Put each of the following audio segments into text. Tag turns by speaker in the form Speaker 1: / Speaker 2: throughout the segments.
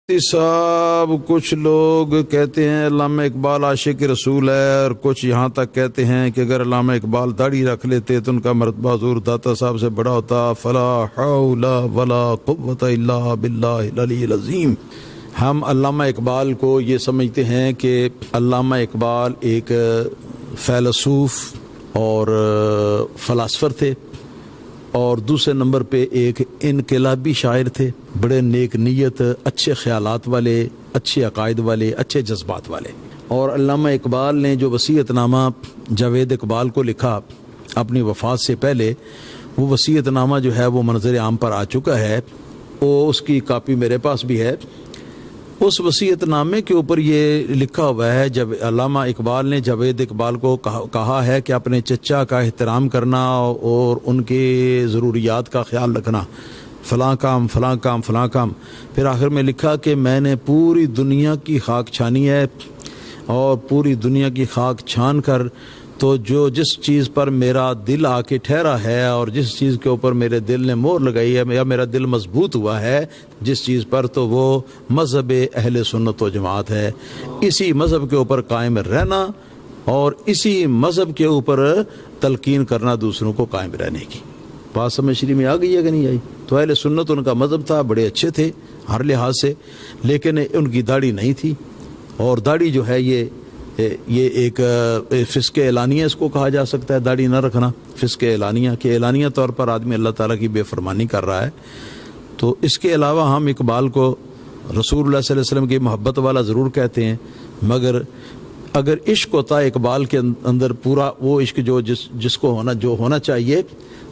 Speaker 1: صاحب کچھ لوگ کہتے ہیں علامہ اقبال عاشق رسول ہے، اور کچھ یہاں تک کہتے ہیں کہ اگر علامہ اقبال داڑھی رکھ لیتے تو ان کا مرتبہ حضور داتا صاحب سے بڑا ہوتا۔ فلا حول ولا قوت الا باللہ العلی العظیم۔ ہم علامہ اقبال کو یہ سمجھتے ہیں کہ علامہ اقبال ایک فیلسوف اور فلاسفر تھے، اور دوسرے نمبر پہ ایک انقلابی شاعر تھے، بڑے نیک نیت، اچھے خیالات والے، اچھے عقائد والے، اچھے جذبات والے۔ اور علامہ اقبال نے جو وصیت نامہ جاوید اقبال کو لکھا اپنی وفات سے پہلے، وہ وصیت نامہ جو ہے وہ منظر عام پر آ چکا ہے، وہ اس کی کاپی میرے پاس بھی ہے۔ اس وصیت نامے کے اوپر یہ لکھا ہوا ہے، جب علامہ اقبال نے جاوید اقبال کو کہا ہے کہ اپنے چچا کا احترام کرنا اور ان کے ضروریات کا خیال رکھنا، فلاں کام فلاں کام فلاں کام۔ پھر آخر میں لکھا کہ میں نے پوری دنیا کی خاک چھانی ہے، اور پوری دنیا کی خاک چھان کر تو جس چیز پر میرا دل آ کے ٹھہرا ہے، اور جس چیز کے اوپر میرے دل نے مہر لگائی ہے یا میرا دل مضبوط ہوا ہے جس چیز پر، تو وہ مذہب اہل سنت و جماعت ہے۔ اسی مذہب کے اوپر قائم رہنا اور اسی مذہب کے اوپر تلقین کرنا دوسروں کو قائم رہنے کی۔ بات سمجھ میں آ گئی ہے کہ نہیں آئی؟ تو اہل سنت ان کا مذہب تھا، بڑے اچھے تھے ہر لحاظ سے، لیکن ان کی داڑھی نہیں تھی، اور داڑھی جو ہے یہ ایک فسق اعلانیہ اس کو کہا جا سکتا ہے، داڑھی نہ رکھنا فسق اعلانیہ، کہ اعلانیہ طور پر آدمی اللہ تعالیٰ کی بے فرمانی کر رہا ہے۔ تو اس کے علاوہ ہم اقبال کو رسول اللہ صلی اللہ علیہ وسلم کی محبت والا ضرور کہتے ہیں، مگر اگر عشق ہوتا ہے اقبال کے اندر پورا وہ عشق جس کو ہونا چاہیے،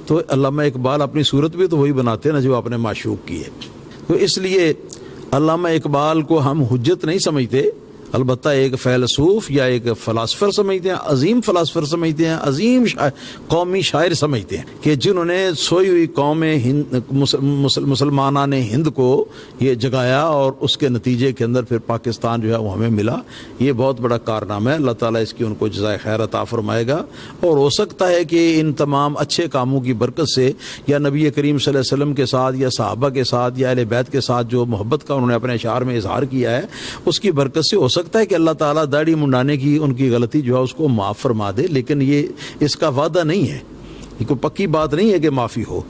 Speaker 1: تو علامہ اقبال اپنی صورت بھی تو وہی بناتے ہیں نا جو اپنے معشوق کی ہے۔ تو اس لیے علامہ اقبال کو ہم حجت نہیں سمجھتے، البتہ ایک فیلسوف یا ایک فلاسفر سمجھتے ہیں، عظیم فلاسفر سمجھتے ہیں، عظیم قومی شاعر سمجھتے ہیں، کہ جنہوں نے سوئی ہوئی قوم مسلمانان ہند کو یہ جگایا، اور اس کے نتیجے کے اندر پھر پاکستان جو ہے وہ ہمیں ملا۔ یہ بہت بڑا کارنامہ ہے، اللہ تعالیٰ اس کی ان کو جزائے خیر عطا فرمائے گا۔ اور ہو سکتا ہے کہ ان تمام اچھے کاموں کی برکت سے، یا نبی کریم صلی اللہ علیہ وسلم کے ساتھ یا صحابہ کے ساتھ یا اہل بیت کے ساتھ جو محبت کا انہوں نے اپنے اشعار میں اظہار کیا ہے، اس کی برکت سے ہو سکتا ہے کہ اللہ تعالیٰ داڑھی منڈانے کی ان کی غلطی جو ہے اس کو معاف فرما دے، لیکن یہ اس کا وعدہ نہیں ہے، یہ کوئی پکی بات نہیں ہے کہ معافی ہو۔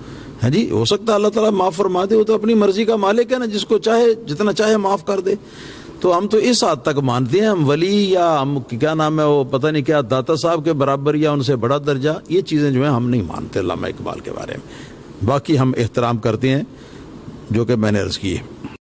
Speaker 1: ہاں جی، ہو سکتا ہے اللہ تعالیٰ معاف فرما دے، وہ تو اپنی مرضی کا مالک ہے نا، جس کو چاہے جتنا چاہے معاف کر دے۔ تو ہم تو اس حد تک مانتے ہیں، ہم ولی یا ہم کیا نام ہے وہ پتہ نہیں کیا داتا صاحب کے برابر یا ان سے بڑا درجہ، یہ چیزیں جو ہیں ہم نہیں مانتے علامہ اقبال کے بارے میں۔ باقی ہم احترام کرتے ہیں جو کہ میں نے عرض کی ہے۔